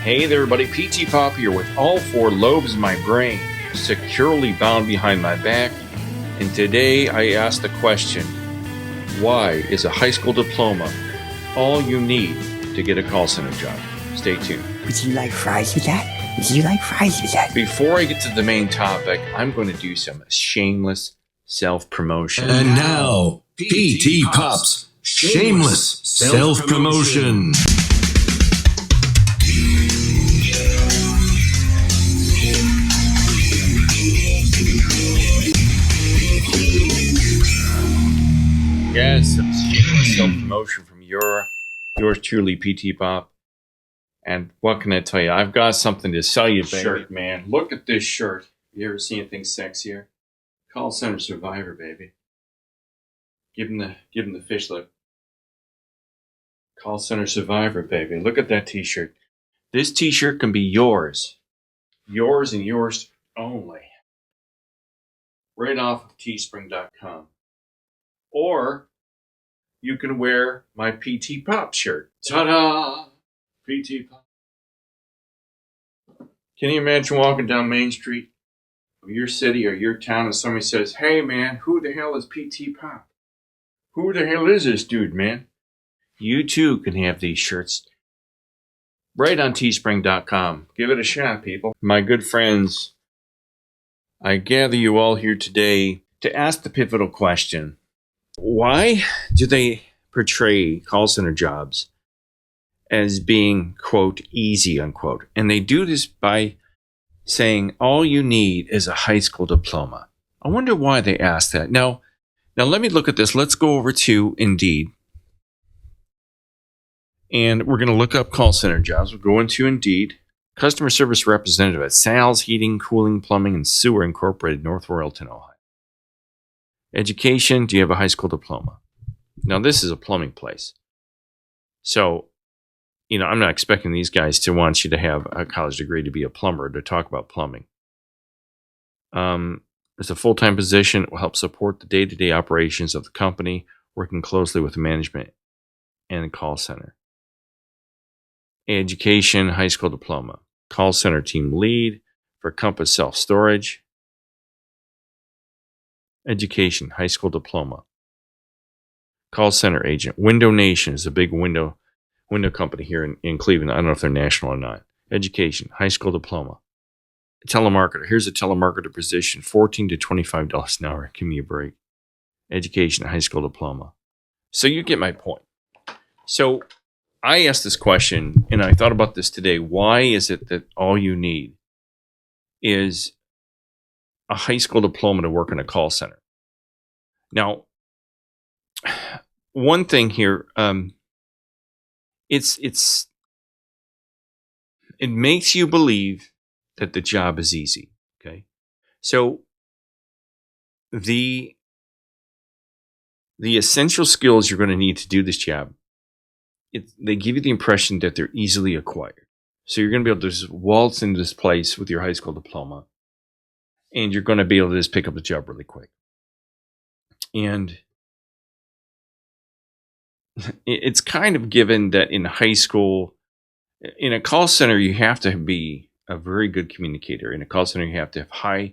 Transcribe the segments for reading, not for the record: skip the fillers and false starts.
Hey there, everybody. PTPOP here with all four lobes of my brain securely bound behind my back. And today I ask the question, why is a high school diploma all you need to get a call center job? Stay tuned. Would you like fries with that? Would you like fries with that? Before I get to the main topic, I'm going to do some shameless self-promotion. And now, PTPOP's shameless self-promotion. Yes, some shameless self-promotion from yours truly, PTPOP. And what can I tell you? I've got something to sell you, baby. Shirt, man. Look at this shirt. You ever seen anything sexier? Call center survivor, baby. Give him the fish look. Call center survivor, baby. Look at that t-shirt. This t-shirt can be yours. Yours and yours only. Right off of teespring.com. Or you can wear my PTPOP shirt. Ta-da! PTPOP. Can you imagine walking down Main Street of your city or your town and somebody says, "Hey man, who the hell is PTPOP? Who the hell is this dude, man?" You too can have these shirts right on teespring.com. Give it a shot, people. My good friends, I gather you all here today to ask the pivotal question. Why do they portray call center jobs as being, quote, easy, unquote? And they do this by saying all you need is a high school diploma. I wonder why they ask that. Now let me look at this. Let's go over to Indeed. And we're going to look up call center jobs. We'll go into Indeed. Customer service representative at Sal's Heating, Cooling, Plumbing, and Sewer Incorporated, North Royalton, Ohio. Education, do you have a high school diploma? Now, this is a plumbing place. So, I'm not expecting these guys to want you to have a college degree to be a plumber, to talk about plumbing. It's a full-time position. It will help support the day-to-day operations of the company, working closely with the management and the call center. Education, high school diploma. Call center team lead for Compass Self-Storage. Education, high school diploma. Call center agent. Window Nation is a big window company here in Cleveland. I don't know if they're national or not. Education, high school diploma. Telemarketer. Here's a telemarketer position, $14 to $25 an hour. Give me a break. Education, high school diploma. So you get my point. So I asked this question, and I thought about this today. Why is it that all you need is a high school diploma to work in a call center? Now, one thing here, it makes you believe that the job is easy. Okay, so the essential skills you're going to need to do this job, they give you the impression that they're easily acquired. So you're going to be able to just waltz into this place with your high school diploma, and you're going to be able to just pick up the job really quick. And it's kind of given that in high school, in a call center, you have to be a very good communicator. In a call center, you have to have high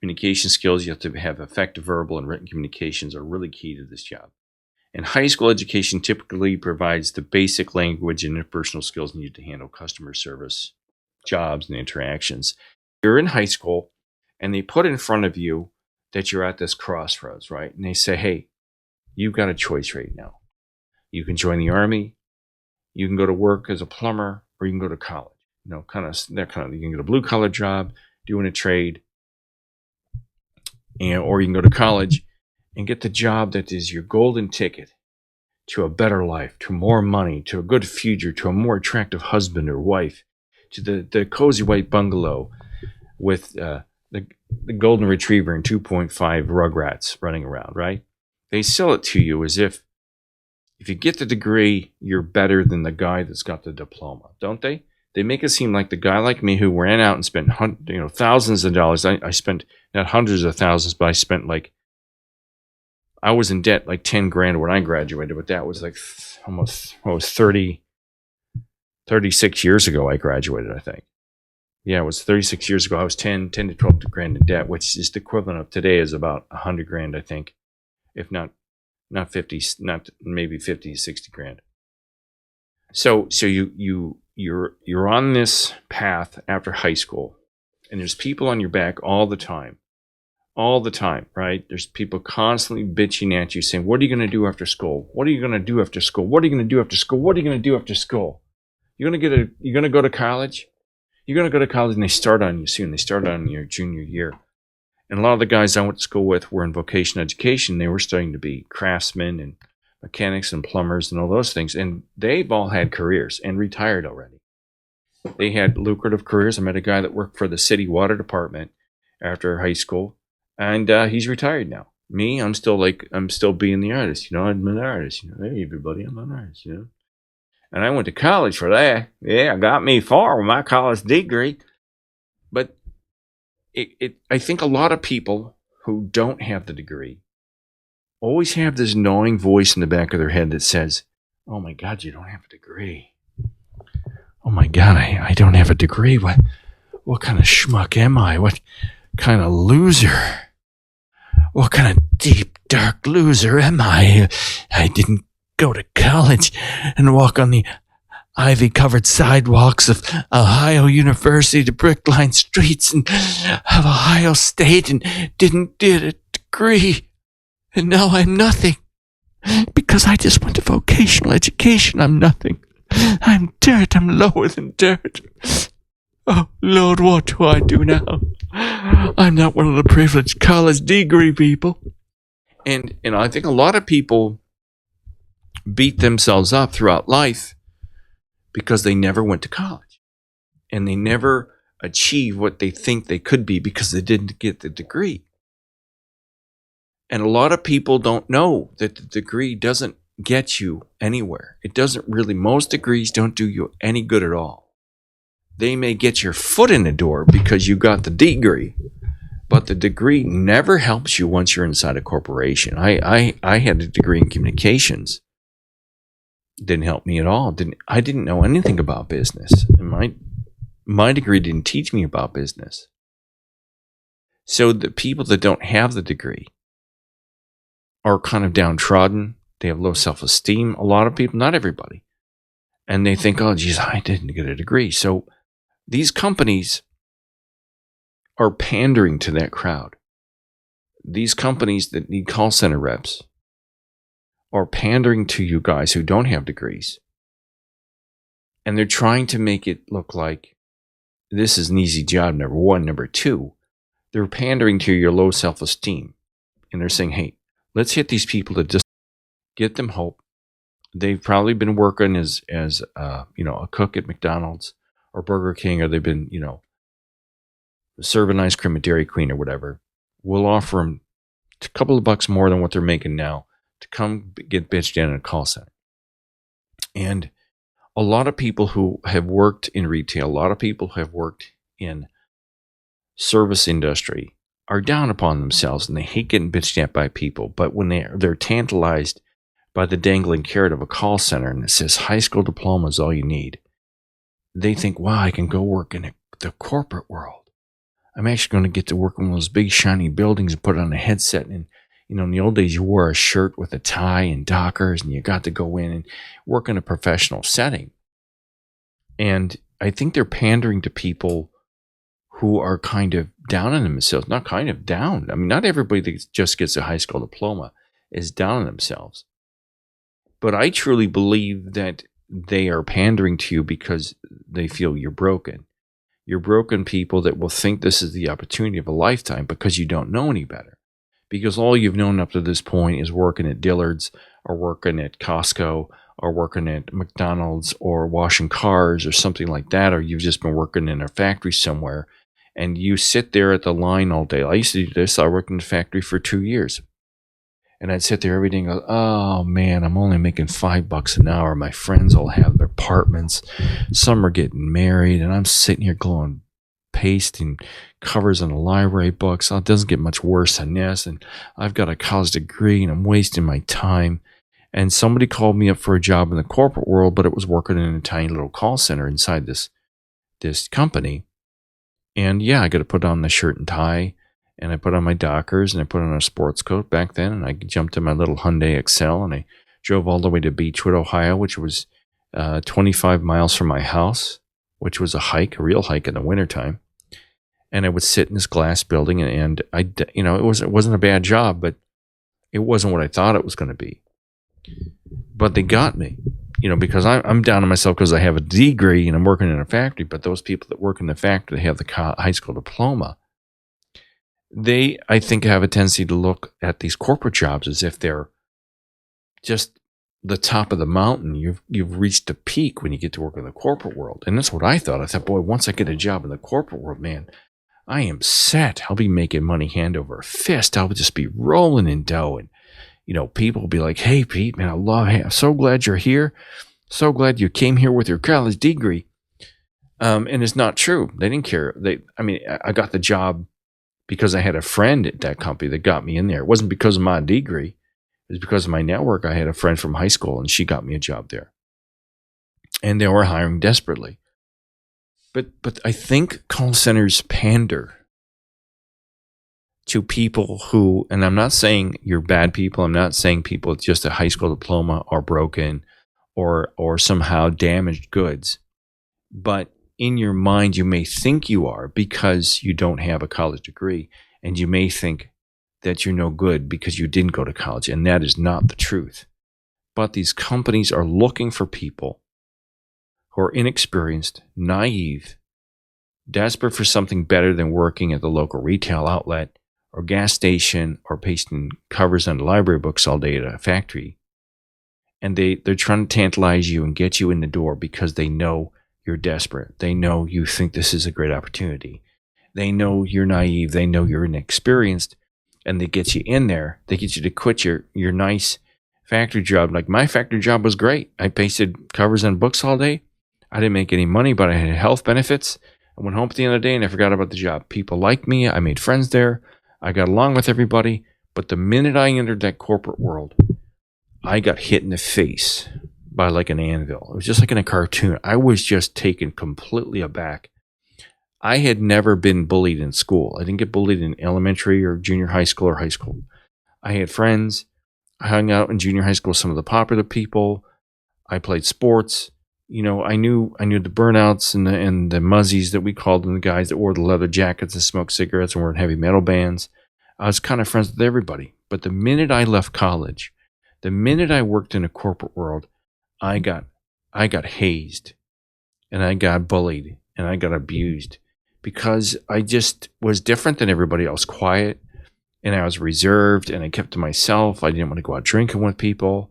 communication skills. You have to have effective verbal and written communications are really key to this job. And high school education typically provides the basic language and interpersonal skills needed to handle customer service jobs and interactions. You're in high school, and they put in front of you that you're at this crossroads, right? And they say, hey, you've got a choice right now. You can join the Army, you can go to work as a plumber, or you can go to college. You can get a blue-collar job, doing a trade, or you can go to college and get the job that is your golden ticket to a better life, to more money, to a good future, to a more attractive husband or wife, to the cozy white bungalow with the golden retriever and 2.5 rugrats running around, right? They sell it to you as if you get the degree, you're better than the guy that's got the diploma, don't they? They make it seem like the guy like me who ran out and spent thousands of dollars. I spent not hundreds of thousands, but I spent I was in debt like $10,000 when I graduated, but that was like almost 30 36 years ago I graduated, I think. Yeah, it was 36 years ago. I was 10 to 12 grand in debt, which is the equivalent of today is about 100 grand, I think. If not 50, not maybe 50, 60 grand. So you're on this path after high school, and there's people on your back all the time, right? There's people constantly bitching at you saying, what are you going to do after school? What are you going to do after school? What are you going to do after school? What are you going to do after school? You're going to go to college? You're going to go to college, and they start on you soon. They start on your junior year. And a lot of the guys I went to school with were in vocational education. They were starting to be craftsmen and mechanics and plumbers and all those things. And they've all had careers and retired already. They had lucrative careers. I met a guy that worked for the city water department after high school, and he's retired now. Me, I'm still being the artist. I'm an artist. Hey, everybody, I'm an artist, And I went to college for that. Yeah, I got me far with my college degree. But I think a lot of people who don't have the degree always have this gnawing voice in the back of their head that says, oh my God, you don't have a degree. Oh my God, I don't have a degree. What kind of schmuck am I? What kind of loser? What kind of deep, dark loser am I? I didn't go to college and walk on the ivy-covered sidewalks of Ohio University to brick-lined streets of Ohio State and didn't get a degree. And now I'm nothing. Because I just went to vocational education, I'm nothing. I'm dirt. I'm lower than dirt. Oh, Lord, what do I do now? I'm not one of the privileged college degree people. And I think a lot of people beat themselves up throughout life because they never went to college. And they never achieve what they think they could be because they didn't get the degree. And a lot of people don't know that the degree doesn't get you anywhere. It doesn't really, most degrees don't do you any good at all. They may get your foot in the door because you got the degree, but the degree never helps you once you're inside a corporation. I had a degree in communications. Didn't help me at all. I didn't know anything about business. And my degree didn't teach me about business. So the people that don't have the degree are kind of downtrodden. They have low self-esteem. A lot of people, not everybody. And they think, oh, geez, I didn't get a degree. So these companies are pandering to that crowd. These companies that need call center reps are pandering to you guys who don't have degrees. And they're trying to make it look like this is an easy job, number one. Number two, they're pandering to your low self-esteem. And they're saying, hey, let's hit these people to just get them hope. They've probably been working as a cook at McDonald's or Burger King, or they've been, serving ice cream at Dairy Queen or whatever. We'll offer them a couple of bucks more than what they're making now to come get bitched in a call center. And a lot of people who have worked in retail, a lot of people who have worked in service industry are down upon themselves and they hate getting bitched at by people. But when they're tantalized by the dangling carrot of a call center and it says high school diploma is all you need, they think, wow, I can go work in the corporate world. I'm actually going to get to work in one of those big shiny buildings and put on a headset. And, in the old days, you wore a shirt with a tie and Dockers and you got to go in and work in a professional setting. And I think they're pandering to people who are kind of down on themselves, not kind of down. I mean, not everybody that just gets a high school diploma is down on themselves. But I truly believe that they are pandering to you because they feel you're broken. You're broken people that will think this is the opportunity of a lifetime because you don't know any better. Because all you've known up to this point is working at Dillard's or working at Costco or working at McDonald's or washing cars or something like that, or you've just been working in a factory somewhere and you sit there at the line all day. I used to do this. I worked in the factory for 2 years. And I'd sit there every day and go, oh man, I'm only making $5 an hour. My friends all have their apartments. Some are getting married. And I'm sitting here gluing paste and covers on the library books. Oh, it doesn't get much worse than this. And I've got a college degree and I'm wasting my time. And somebody called me up for a job in the corporate world, but it was working in a tiny little call center inside this company. And yeah, I got to put on the shirt and tie, and I put on my Dockers, and I put on a sports coat back then, and I jumped in my little Hyundai Excel, and I drove all the way to Beechwood, Ohio, which was 25 miles from my house, which was a real hike in the wintertime. And I would sit in this glass building, and I, you know, it wasn't a bad job, but it wasn't what I thought it was going to be. But they got me, you know, because I'm down on myself because I have a degree and I'm working in a factory. But those people that work in the factory, they have the high school diploma. They, I think, have a tendency to look at these corporate jobs as if they're just the top of the mountain. You've reached the peak when you get to work in the corporate world. And that's what I thought. I thought, boy, once I get a job in the corporate world, man, I am set. I'll be making money hand over fist. I'll just be rolling in dough. And, you know, people will be like, hey, Pete, man, I'm so glad you're here. So glad you came here with your college degree. And it's not true. They didn't care. I got the job because I had a friend at that company that got me in there. It wasn't because of my degree. It was because of my network. I had a friend from high school, and she got me a job there. And they were hiring desperately. But I think call centers pander to people who, and I'm not saying you're bad people. I'm not saying people with just a high school diploma are broken or somehow damaged goods. But in your mind, you may think you are because you don't have a college degree, and you may think that you're no good because you didn't go to college, and that is not the truth. But these companies are looking for people who are inexperienced, naive, desperate for something better than working at the local retail outlet or gas station or pasting covers on library books all day at a factory. And they're trying to tantalize you and get you in the door because they know you're desperate. They know you think this is a great opportunity. They know you're naive. They know you're inexperienced. And they get you in there. They get you to quit your nice factory job. Like my factory job was great. I pasted covers on books all day. I didn't make any money, but I had health benefits. I went home at the end of the day and I forgot about the job. People liked me. I made friends there. I got along with everybody. But the minute I entered that corporate world, I got hit in the face by like an anvil. It was just like in a cartoon. I was just taken completely aback. I had never been bullied in school. I didn't get bullied in elementary or junior high school or high school. I had friends. I hung out in junior high school with some of the popular people. I played sports. You know, I knew the burnouts and the muzzies that we called them, the guys that wore the leather jackets and smoked cigarettes and were in heavy metal bands. I was kind of friends with everybody. But the minute I left college, the minute I worked in a corporate world, I got hazed and I got bullied and I got abused because I just was different than everybody else, quiet, and I was reserved and I kept to myself. I didn't want to go out drinking with people.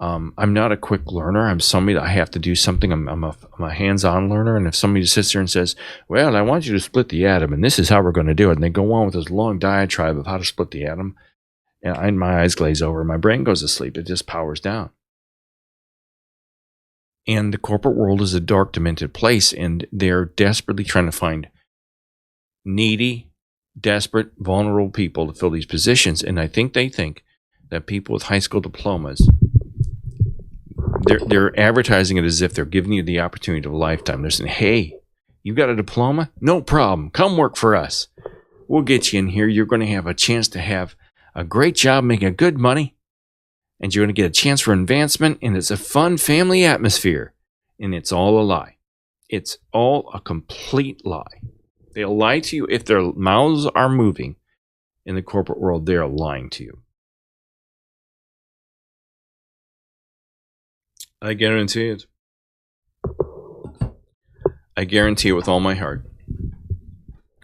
I'm not a quick learner. I'm somebody that I have to do something. I'm a hands-on learner. And if somebody just sits there and says, well, I want you to split the atom and this is how we're going to do it. And they go on with this long diatribe of how to split the atom. And my eyes glaze over. My brain goes to sleep. It just powers down. And the corporate world is a dark, demented place. And they're desperately trying to find needy, desperate, vulnerable people to fill these positions. And I think they think that people with high school diplomas, they're advertising it as if they're giving you the opportunity of a lifetime. They're saying, hey, you got a diploma? No problem. Come work for us. We'll get you in here. You're going to have a chance to have a great job, making good money, and you're going to get a chance for advancement, and it's a fun family atmosphere. And it's all a lie. It's all a complete lie. They'll lie to you. If their mouths are moving in the corporate world, they're lying to you. I guarantee it. I guarantee it with all my heart.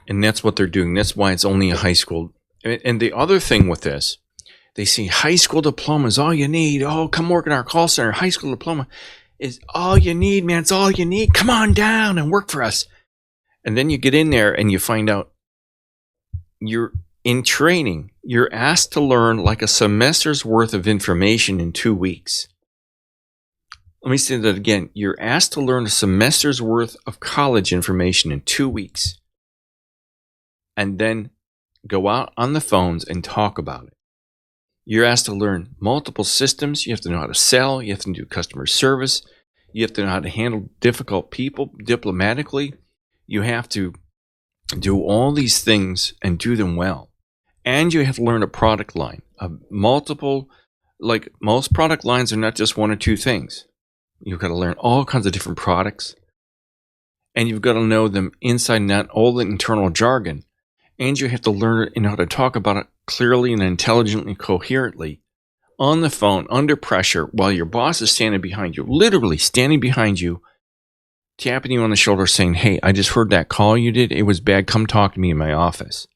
And that's what they're doing. That's why it's only a high school. And the other thing with this, they see high school diploma is all you need. Oh, come work in our call center. High school diploma is all you need, man. It's all you need. Come on down and work for us. And then you get in there and you find out you're in training. You're asked to learn like a semester's worth of information in 2 weeks. Let me say that again. You're asked to learn a semester's worth of college information in 2 weeks. And then go out on the phones and talk about it. You're asked to learn multiple systems. You have to know how to sell. You have to do customer service. You have to know how to handle difficult people diplomatically. You have to do all these things and do them well. And you have to learn a product line. Like most product lines are not just one or two things. You've got to learn all kinds of different products. And you've got to know them inside and out, all the internal jargon. And you have to learn it and know how to talk about it clearly and intelligently, coherently, on the phone, under pressure, while your boss is standing behind you, literally standing behind you, tapping you on the shoulder saying, hey, I just heard that call you did. It was bad. Come talk to me in my office.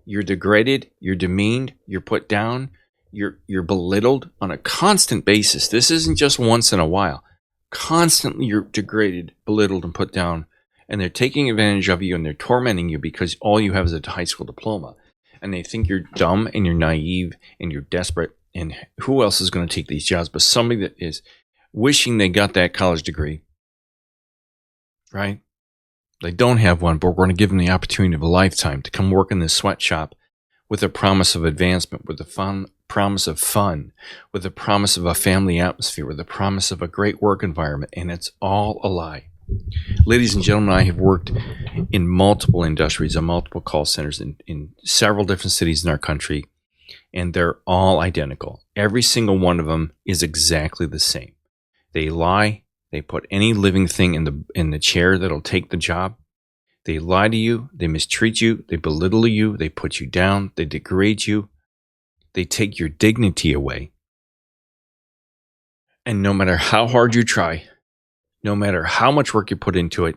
You're degraded. You're demeaned. You're put down. You're belittled on a constant basis. This isn't just once in a while. Constantly you're degraded, belittled, and put down. And they're taking advantage of you and they're tormenting you because all you have is a high school diploma. And they think you're dumb and you're naive and you're desperate. And who else is going to take these jobs but somebody that is wishing they got that college degree, right? They don't have one, but we're going to give them the opportunity of a lifetime to come work in this sweatshop with a promise of advancement, with a promise of fun, with the promise of a family atmosphere, with the promise of a great work environment. And it's all a lie. Ladies and gentlemen, I have worked in multiple industries and multiple call centers in several different cities in our country, and they're all identical. Every single one of them is exactly the same. They lie. They put any living thing in the chair that'll take the job. They lie to you. They mistreat you. They belittle you. They put you down. They degrade you. They take your dignity away. And no matter how hard you try, no matter how much work you put into it,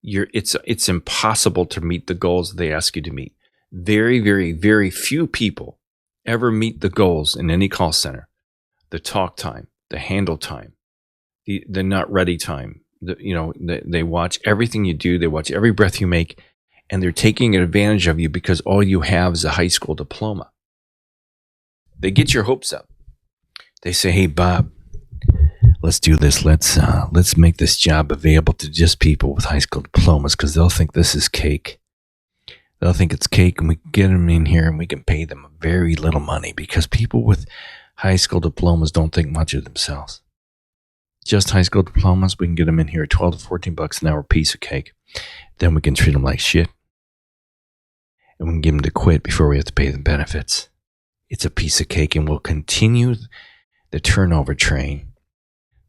it's impossible to meet the goals they ask you to meet. Very, very, very few people ever meet the goals in any call center. The talk time, the handle time, the not ready time. They watch everything you do. They watch every breath you make, and they're taking advantage of you because all you have is a high school diploma. They get your hopes up. They say, hey, Bob, let's do this. Let's make this job available to just people with high school diplomas because they'll think this is cake. They'll think it's cake, and we can get them in here and we can pay them very little money because people with high school diplomas don't think much of themselves. Just high school diplomas, we can get them in here at $12 to $14 an hour, piece of cake. Then we can treat them like shit. And we can get them to quit before we have to pay them benefits. It's a piece of cake, and we'll continue the turnover train.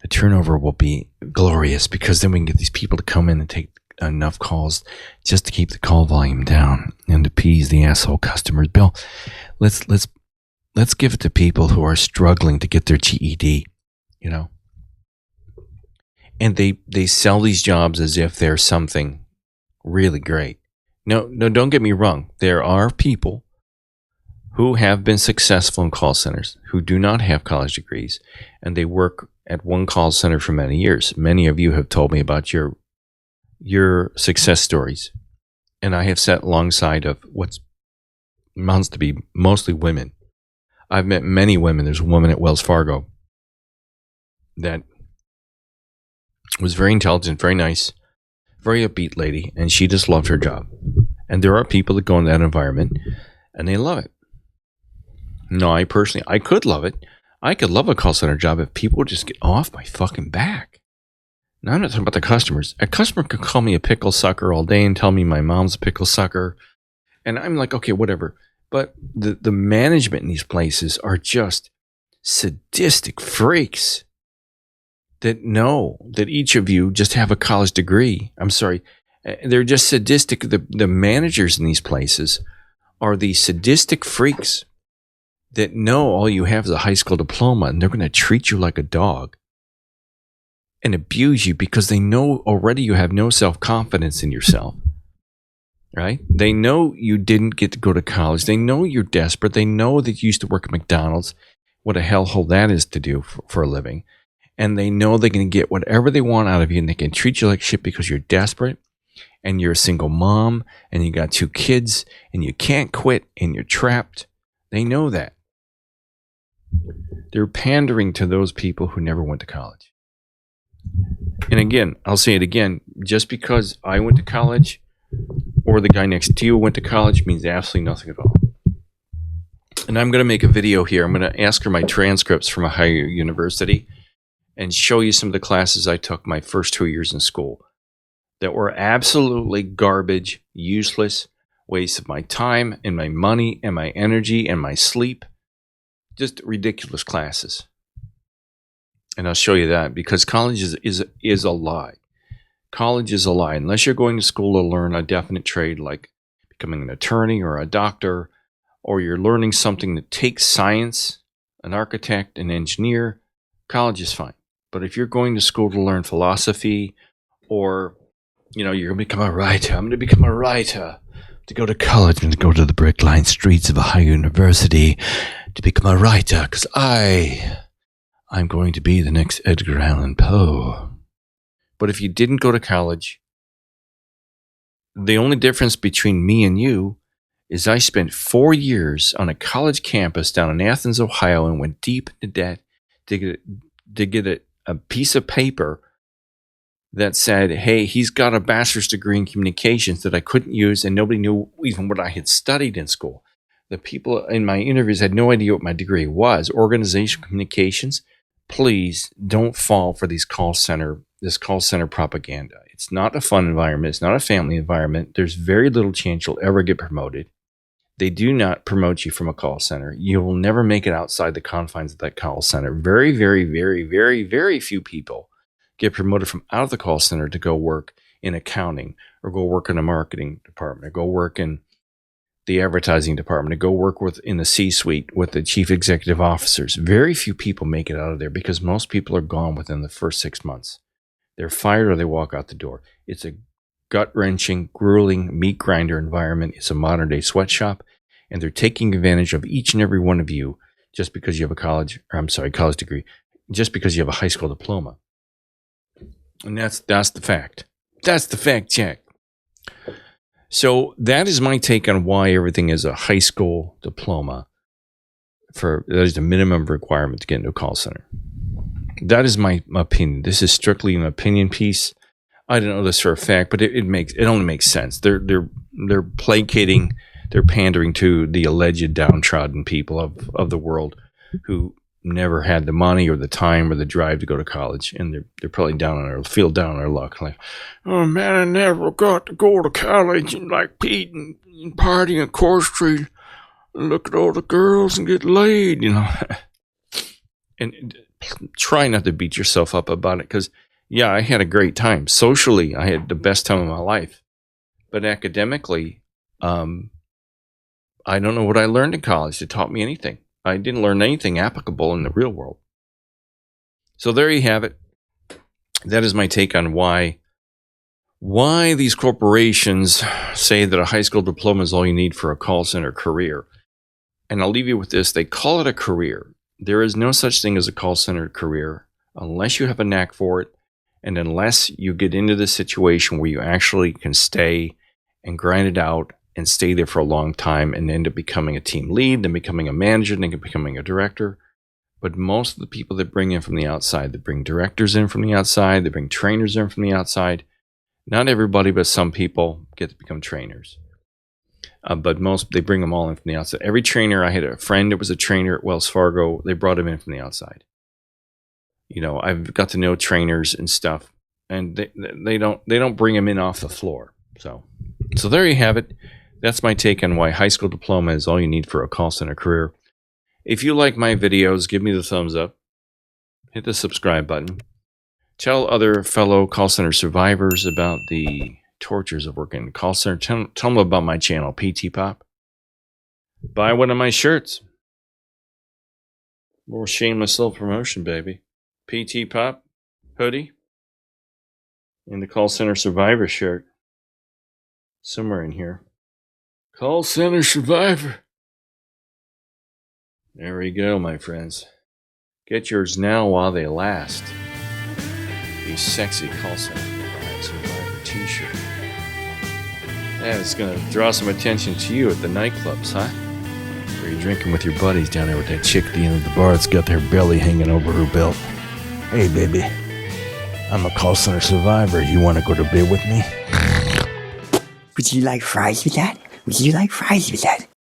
The turnover will be glorious because then we can get these people to come in and take enough calls just to keep the call volume down and appease the asshole customers. Bill, let's give it to people who are struggling to get their GED, And they sell these jobs as if they're something really great. No, don't get me wrong. There are people who have been successful in call centers who do not have college degrees, and they work at one call center for many years. Many of you have told me about your success stories, and I have sat alongside of what amounts to be mostly women. I've met many women. There's a woman at Wells Fargo that was very intelligent, very nice, very upbeat lady, and she just loved her job. And there are people that go in that environment and they love it. No, I could love it. I could love a call center job if people would just get off my fucking back. Now, I'm not talking about the customers. A customer could call me a pickle sucker all day and tell me my mom's a pickle sucker. And I'm like, okay, whatever. But the management in these places are just sadistic freaks that know that each of you just have a college degree. I'm sorry. They're just sadistic. The managers in these places are the sadistic freaks that know all you have is a high school diploma, and they're going to treat you like a dog and abuse you because they know already you have no self-confidence in yourself, right? They know you didn't get to go to college. They know you're desperate. They know that you used to work at McDonald's, what a hellhole that is to do for a living. And they know they're going to get whatever they want out of you, and they can treat you like shit because you're desperate and you're a single mom and you got 2 kids and you can't quit and you're trapped. They know that. They're pandering to those people who never went to college. And again, I'll say it again, just because I went to college or the guy next to you went to college means absolutely nothing at all. And I'm going to make a video here. I'm going to ask her my transcripts from a higher university and show you some of the classes I took my first 2 years in school that were absolutely garbage, useless, waste of my time and my money and my energy and my sleep. Just ridiculous classes. And I'll show you that because college is a lie. College is a lie. Unless you're going to school to learn a definite trade like becoming an attorney or a doctor, or you're learning something that takes science, an architect, an engineer, college is fine. But if you're going to school to learn philosophy, or, you're going to become a writer, I'm going to become a writer, to go to college and to go to the brick-lined streets of a high university to become a writer, because I'm going to be the next Edgar Allan Poe. But if you didn't go to college, the only difference between me and you is I spent 4 years on a college campus down in Athens, Ohio, and went deep into debt to get a piece of paper that said, hey, he's got a bachelor's degree in communications that I couldn't use, and nobody knew even what I had studied in school. The people in my interviews had no idea what my degree was. Organizational communications. Please don't fall for this call center propaganda. It's not a fun environment. It's not a family environment. There's very little chance you'll ever get promoted. They do not promote you from a call center. You will never make it outside the confines of that call center. Very, very, very, very, very few people get promoted from out of the call center to go work in accounting, or go work in a marketing department, or go work in the advertising department, or go work in the C-suite with the chief executive officers. Very few people make it out of there because most people are gone within the first 6 months. They're fired or they walk out the door. It's a gut-wrenching, grueling meat grinder environment. It's a modern-day sweatshop, and they're taking advantage of each and every one of you just because you have a college degree, just because you have a high school diploma. And that's the fact. That's the fact check. So that is my take on why everything is a high school diploma. That is the minimum requirement to get into a call center. That is my opinion. This is strictly an opinion piece. I don't know this for a fact, but it only makes sense. They're placating, they're pandering to the alleged downtrodden people of the world who never had the money or the time or the drive to go to college, and they're probably down on their luck. Like, oh man, I never got to go to college and like Pete and party on Court Street and look at all the girls and get laid, And try not to beat yourself up about it, because yeah, I had a great time. Socially, I had the best time of my life. But academically, I don't know what I learned in college that taught me anything. I didn't learn anything applicable in the real world. So there you have it. That is my take on why these corporations say that a high school diploma is all you need for a call center career. And I'll leave you with this. They call it a career. There is no such thing as a call center career unless you have a knack for it, and unless you get into the situation where you actually can stay and grind it out and stay there for a long time and end up becoming a team lead, then becoming a manager, then becoming a director. But most of the people that bring in from the outside, they bring directors in from the outside, they bring trainers in from the outside. Not everybody, but some people get to become trainers. But they bring them all in from the outside. Every trainer, I had a friend that was a trainer at Wells Fargo. They brought him in from the outside. I've got to know trainers and stuff, and they don't bring them in off the floor. So there you have it. That's my take on why high school diploma is all you need for a call center career. If you like my videos, give me the thumbs up. Hit the subscribe button. Tell other fellow call center survivors about the tortures of working in a call center. Tell them about my channel, PTPOP. Buy one of my shirts. More shameless self-promotion, baby. PTPOP hoodie and the call center survivor shirt. Somewhere in here. Call center survivor. There we go, my friends. Get yours now while they last. The sexy call center survivor t-shirt. Yeah, it's going to draw some attention to you at the nightclubs, huh? Where you're drinking with your buddies down there with that chick at the end of the bar that's got their belly hanging over her belt. Hey, baby. I'm a call center survivor. You want to go to bed with me? Would you like fries with that? Would you like fries with that?